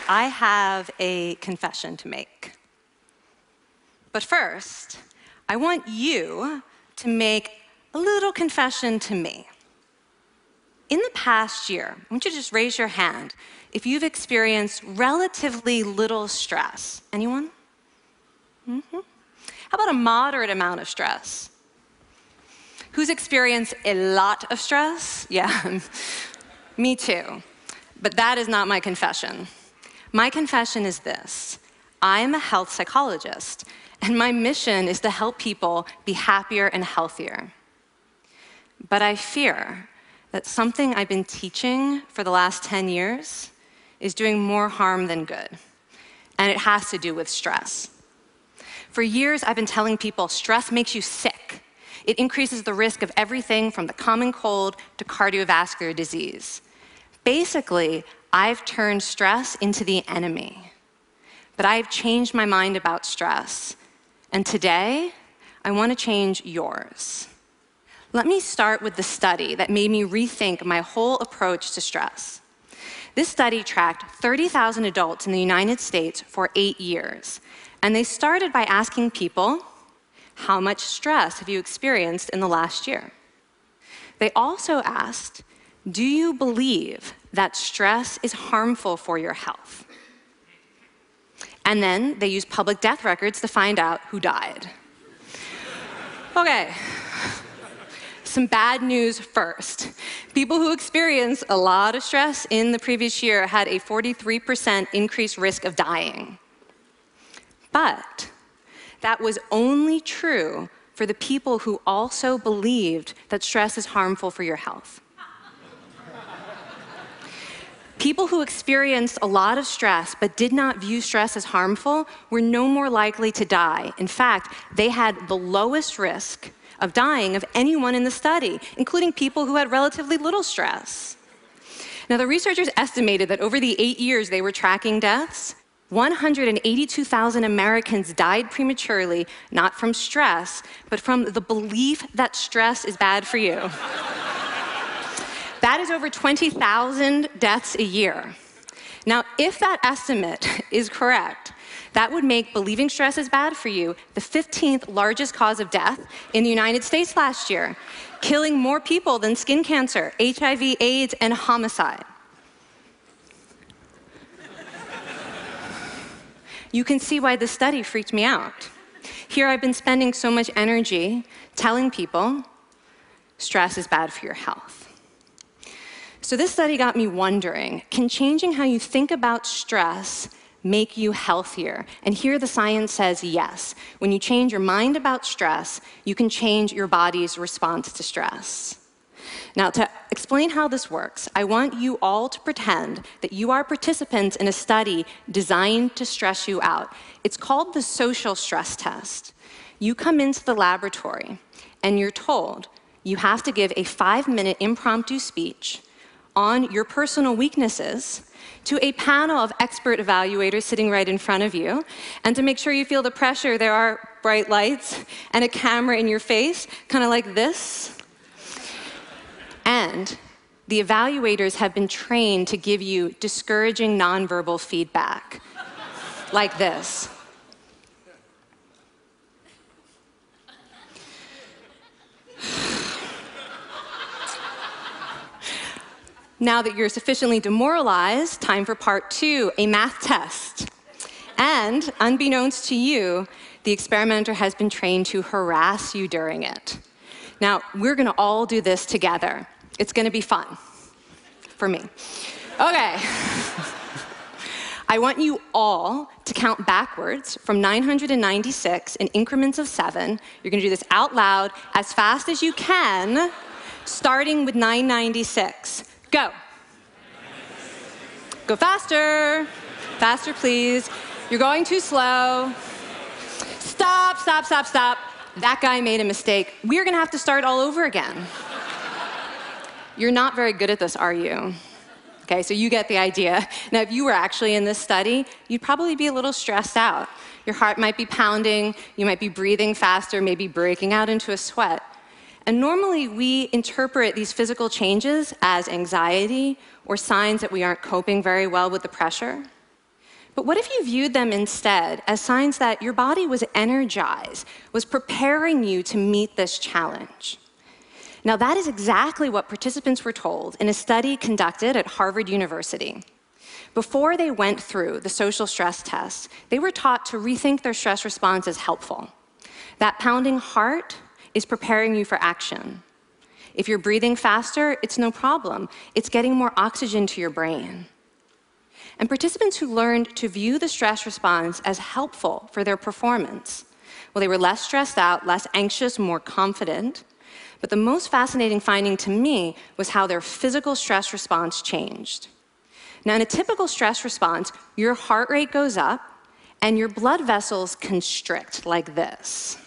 I have a confession to make. But first, I want you to make a little confession to me. In the past year, I want you to just raise your hand if you've experienced relatively little stress. Anyone? How about a moderate amount of stress? Who's experienced a lot of stress? Yeah, me too. But that is not my confession. My confession is this. I am a health psychologist, and my mission is to help people be happier and healthier. But I fear that something I've been teaching for the last 10 years is doing more harm than good, and it has to do with stress. For years, I've been telling people stress makes you sick. It increases the risk of everything from the common cold to cardiovascular disease. Basically, I've turned stress into the enemy. But I've changed my mind about stress. And today, I want to change yours. Let me start with the study that made me rethink my whole approach to stress. This study tracked 30,000 adults in the United States for 8 years. And they started by asking people, how much stress have you experienced in the last year? They also asked, do you believe that stress is harmful for your health? And then they used public death records to find out who died. Okay, some bad news first. People who experienced a lot of stress in the previous year had a 43% increased risk of dying. But that was only true for the people who also believed that stress is harmful for your health. People who experienced a lot of stress but did not view stress as harmful were no more likely to die. In fact, they had the lowest risk of dying of anyone in the study, including people who had relatively little stress. Now, the researchers estimated that over the 8 years they were tracking deaths, 182,000 Americans died prematurely, not from stress, but from the belief that stress is bad for you. That is over 20,000 deaths a year. Now, if that estimate is correct, that would make believing stress is bad for you the 15th largest cause of death in the United States last year, killing more people than skin cancer, HIV, AIDS, and homicide. You can see why this study freaked me out. Here I've been spending so much energy telling people stress is bad for your health. So this study got me wondering, can changing how you think about stress make you healthier? And here the science says yes. When you change your mind about stress, you can change your body's response to stress. Now, to explain how this works, I want you all to pretend that you are participants in a study designed to stress you out. It's called the social stress test. You come into the laboratory, and you're told you have to give a 5-minute impromptu speech on your personal weaknesses to a panel of expert evaluators sitting right in front of you. And to make sure you feel the pressure, there are bright lights and a camera in your face, kind of like this. And the evaluators have been trained to give you discouraging nonverbal feedback, like this. Now that you're sufficiently demoralized, time for part 2, a math test. And unbeknownst to you, the experimenter has been trained to harass you during it. Now, we're going to all do this together. It's going to be fun. For me. Okay. I want you all to count backwards from 996 in increments of 7. You're going to do this out loud as fast as you can, starting with 996. Go. Go faster. Faster, please. You're going too slow. Stop, stop, stop, stop. That guy made a mistake. We're going to have to start all over again. You're not very good at this, are you? Okay, so you get the idea. Now, if you were actually in this study, you'd probably be a little stressed out. Your heart might be pounding. You might be breathing faster, maybe breaking out into a sweat. And normally, we interpret these physical changes as anxiety or signs that we aren't coping very well with the pressure. But what if you viewed them instead as signs that your body was energized, was preparing you to meet this challenge? Now, that is exactly what participants were told in a study conducted at Harvard University. Before they went through the social stress test, they were taught to rethink their stress response as helpful. That pounding heart is preparing you for action. If you're breathing faster, it's no problem. It's getting more oxygen to your brain. And participants who learned to view the stress response as helpful for their performance, well, they were less stressed out, less anxious, more confident. But the most fascinating finding to me was how their physical stress response changed. Now, in a typical stress response, your heart rate goes up and your blood vessels constrict like this.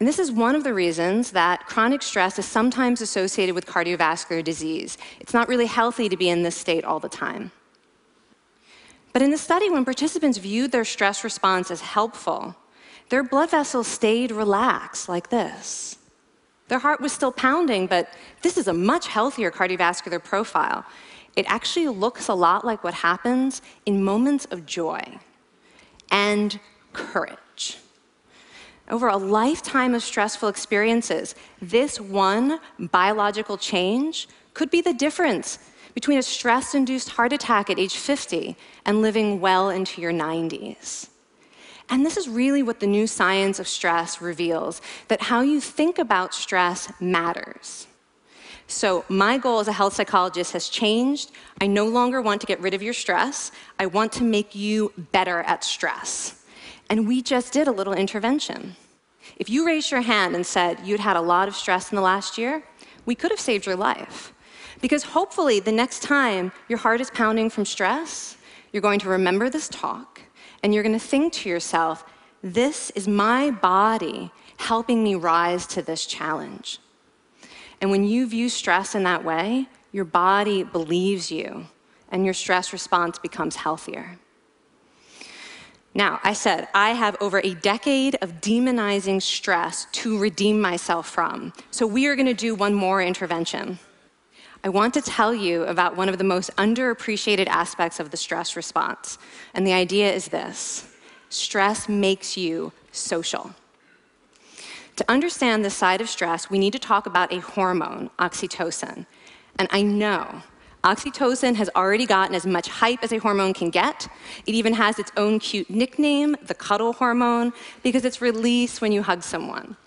And this is one of the reasons that chronic stress is sometimes associated with cardiovascular disease. It's not really healthy to be in this state all the time. But in the study, when participants viewed their stress response as helpful, their blood vessels stayed relaxed like this. Their heart was still pounding, but this is a much healthier cardiovascular profile. It actually looks a lot like what happens in moments of joy and courage. Over a lifetime of stressful experiences, this one biological change could be the difference between a stress-induced heart attack at age 50 and living well into your 90s. And this is really what the new science of stress reveals, that how you think about stress matters. So my goal as a health psychologist has changed. I no longer want to get rid of your stress. I want to make you better at stress. And we just did a little intervention. If you raised your hand and said you'd had a lot of stress in the last year, we could have saved your life. Because hopefully the next time your heart is pounding from stress, you're going to remember this talk, and you're going to think to yourself, this is my body helping me rise to this challenge. And when you view stress in that way, your body believes you, and your stress response becomes healthier. Now, I said I have over a decade of demonizing stress to redeem myself from. So we are going to do one more intervention. I want to tell you about one of the most underappreciated aspects of the stress response. And the idea is this: stress makes you social. To understand this side of stress, we need to talk about a hormone, oxytocin. And I know oxytocin has already gotten as much hype as a hormone can get. It even has its own cute nickname, the cuddle hormone, because it's released when you hug someone.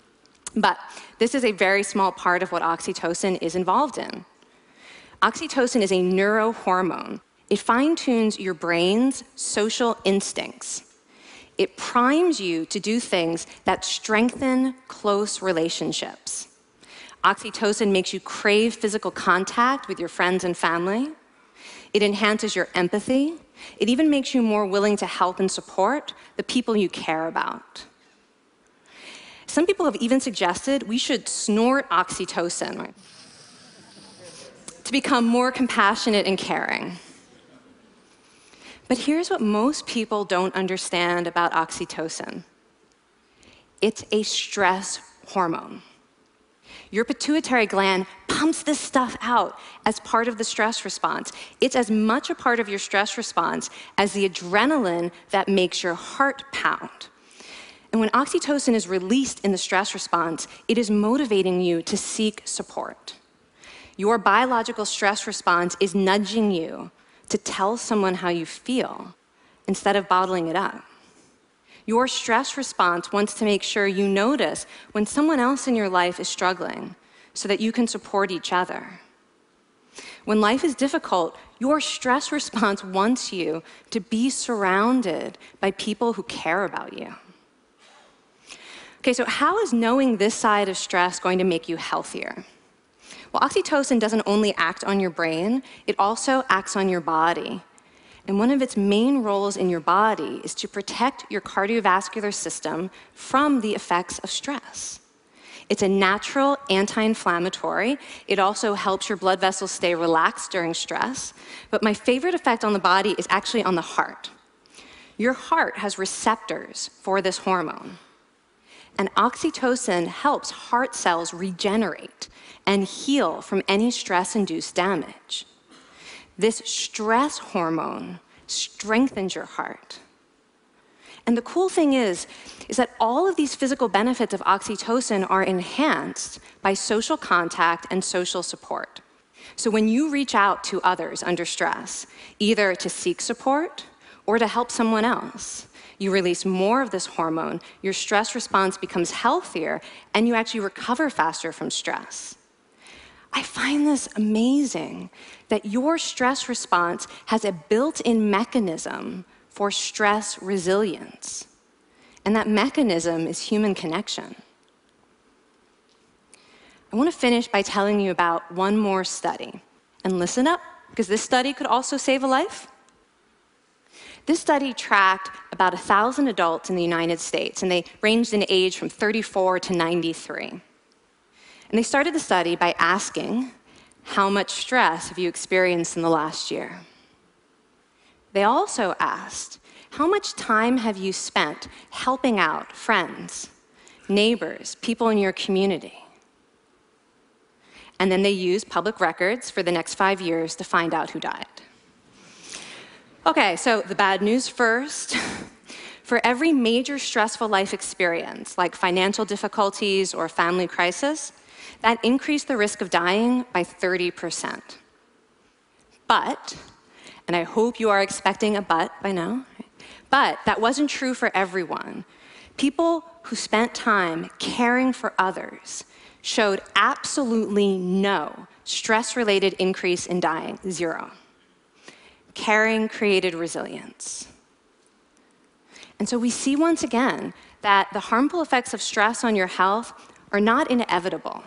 But this is a very small part of what oxytocin is involved in. Oxytocin is a neurohormone. It fine-tunes your brain's social instincts. It primes you to do things that strengthen close relationships. Oxytocin makes you crave physical contact with your friends and family. It enhances your empathy. It even makes you more willing to help and support the people you care about. Some people have even suggested we should snort oxytocin, right, to become more compassionate and caring. But here's what most people don't understand about oxytocin. It's a stress hormone. Your pituitary gland pumps this stuff out as part of the stress response. It's as much a part of your stress response as the adrenaline that makes your heart pound. And when oxytocin is released in the stress response, it is motivating you to seek support. Your biological stress response is nudging you to tell someone how you feel instead of bottling it up. Your stress response wants to make sure you notice when someone else in your life is struggling so that you can support each other. When life is difficult, your stress response wants you to be surrounded by people who care about you. Okay, so how is knowing this side of stress going to make you healthier? Well, oxytocin doesn't only act on your brain, it also acts on your body. And one of its main roles in your body is to protect your cardiovascular system from the effects of stress. It's a natural anti-inflammatory. It also helps your blood vessels stay relaxed during stress. But my favorite effect on the body is actually on the heart. Your heart has receptors for this hormone. And oxytocin helps heart cells regenerate and heal from any stress-induced damage. This stress hormone strengthens your heart. And the cool thing is that all of these physical benefits of oxytocin are enhanced by social contact and social support. So when you reach out to others under stress, either to seek support or to help someone else, you release more of this hormone, your stress response becomes healthier, and you actually recover faster from stress. I find this amazing that your stress response has a built-in mechanism for stress resilience. And that mechanism is human connection. I want to finish by telling you about one more study. And listen up, because this study could also save a life. This study tracked about 1,000 adults in the United States, and they ranged in age from 34 to 93. And they started the study by asking, how much stress have you experienced in the last year? They also asked, how much time have you spent helping out friends, neighbors, people in your community? And then they used public records for the next 5 years to find out who died. Okay, so the bad news first. For every major stressful life experience, like financial difficulties or family crisis, that increased the risk of dying by 30%. But, and I hope you are expecting a but by now, but that wasn't true for everyone. People who spent time caring for others showed absolutely no stress-related increase in dying, 0. Caring created resilience. And so we see once again that the harmful effects of stress on your health are not inevitable.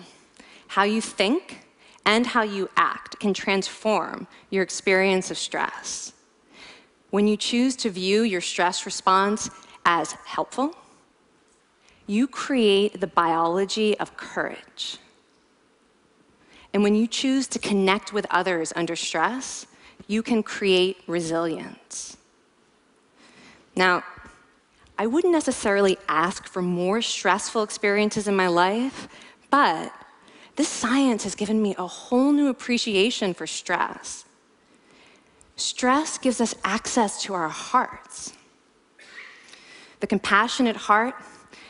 How you think and how you act can transform your experience of stress. When you choose to view your stress response as helpful, you create the biology of courage. And when you choose to connect with others under stress, you can create resilience. Now, I wouldn't necessarily ask for more stressful experiences in my life, but this science has given me a whole new appreciation for stress. Stress gives us access to our hearts. The compassionate heart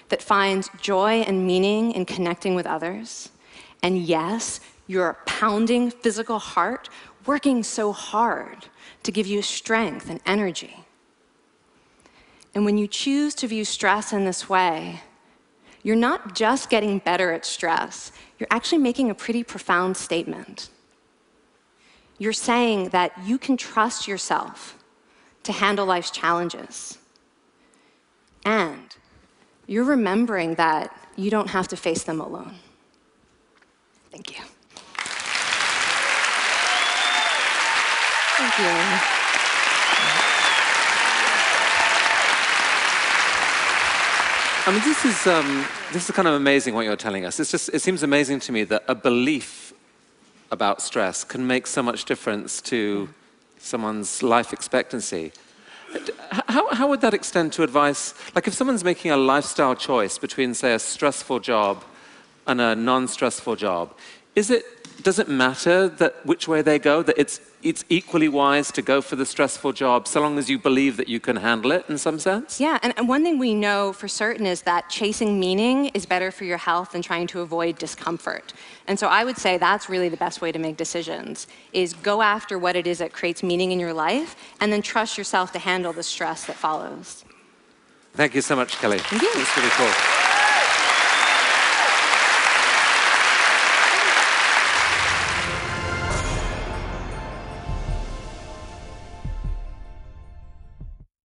that finds joy and meaning in connecting with others. And yes, your pounding physical heart working so hard to give you strength and energy. And when you choose to view stress in this way, you're not just getting better at stress, you're actually making a pretty profound statement. You're saying that you can trust yourself to handle life's challenges. And you're remembering that you don't have to face them alone. Thank you. Thank you. I mean, this is kind of amazing what you're telling us. It seems amazing to me that a belief about stress can make so much difference to someone's life expectancy. How would that extend to advice? Like if someone's making a lifestyle choice between, say, a stressful job and a non-stressful job, does it matter that which way they go, that it's equally wise to go for the stressful job so long as you believe that you can handle it in some sense? Yeah, and one thing we know for certain is that chasing meaning is better for your health than trying to avoid discomfort. And so I would say that's really the best way to make decisions, is go after what it is that creates meaning in your life and then trust yourself to handle the stress that follows. Thank you so much, Kelly. Thank you. That's really cool.